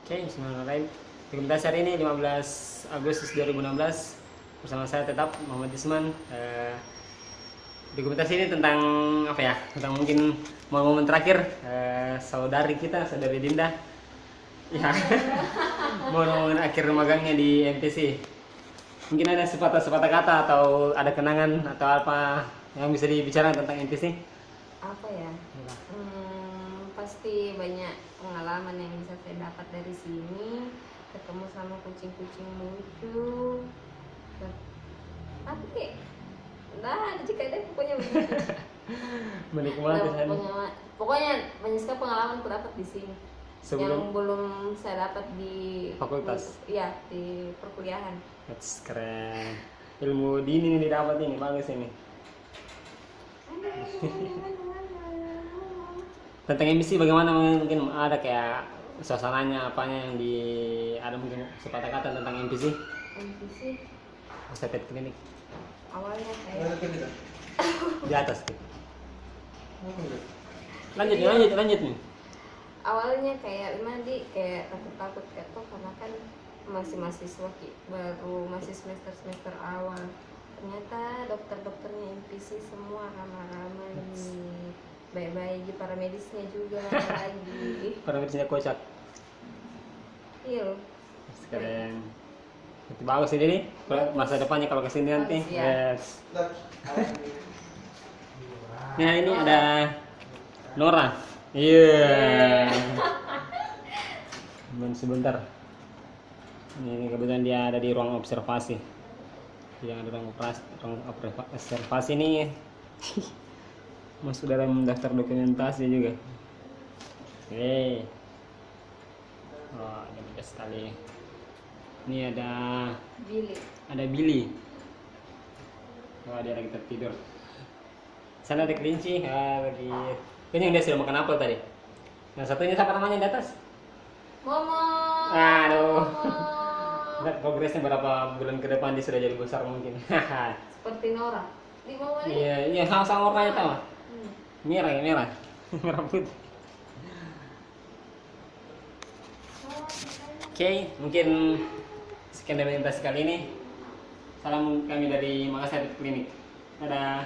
Oke, bismillahirrahmanirrahim. Dokumentasi hari ini 15 Agustus 2016 bersama saya tetap Muhammad Isman. Dokumentasi ini tentang apa ya? Tentang mungkin momen-momen terakhir saudari kita, saudari Dinda. Ya, momen-momen akhir magangnya di MTC. Mungkin ada sepatah kata atau ada kenangan atau apa yang bisa dibicarakan tentang MTC? Apa ya? Pasti banyak pengalaman yang bisa saya dapat dari sini, ketemu sama kucing-kucing lucu. Tapi kayak ada jika ada pokoknya begitu. Menikmati sana. Pokoknya banyak sekali pengalaman aku dapat di sini. Yang Sebelum belum saya dapat di fakultas. Iya, di perkuliahan. That's keren. Ilmu dini nih didapat ini, bagus ini. Tentang MBC bagaimana, mungkin ada kayak suasananya apanya yang ada mungkin sepatah kata tentang MBC? MTC Pet klinik awalnya kayak di atas tuh. Lanjut nih. awalnya kayak gimana kayak takut karena kan masih mahasiswa baru masih semester awal. Ternyata dokternya MPC semua ramah-ramah nih, baik-baik, para medisnya juga lagi. Para medisnya kocak. Iya. Keren. Itu bagus ini nih. Masa depannya kalau kesini nanti. Ya. Yes. Nah ini ada Nora. Iya. Sebentar. Ini kebetulan dia ada di ruang observasi. Yang ada ruang observasi ini masuk dalam daftar dokumentasi juga. Oke. Oh, ini mudah sekali. Ini ada Billy. Oh, dia lagi tertidur. Sana ada kelinci, lagi. Kayaknya dia sudah makan apel tadi. Nah, satunya siapa namanya di atas? Momo. Aduh. Lihat progresnya berapa bulan ke depan dia sudah jadi besar mungkin. Seperti Nora. Di Momo nih. Iya, sama warnanya tahu. Merah. Merah putih. Oke, mungkin sekian dari kita kali ini. Salam kami dari Makassar Klinik. Dadah.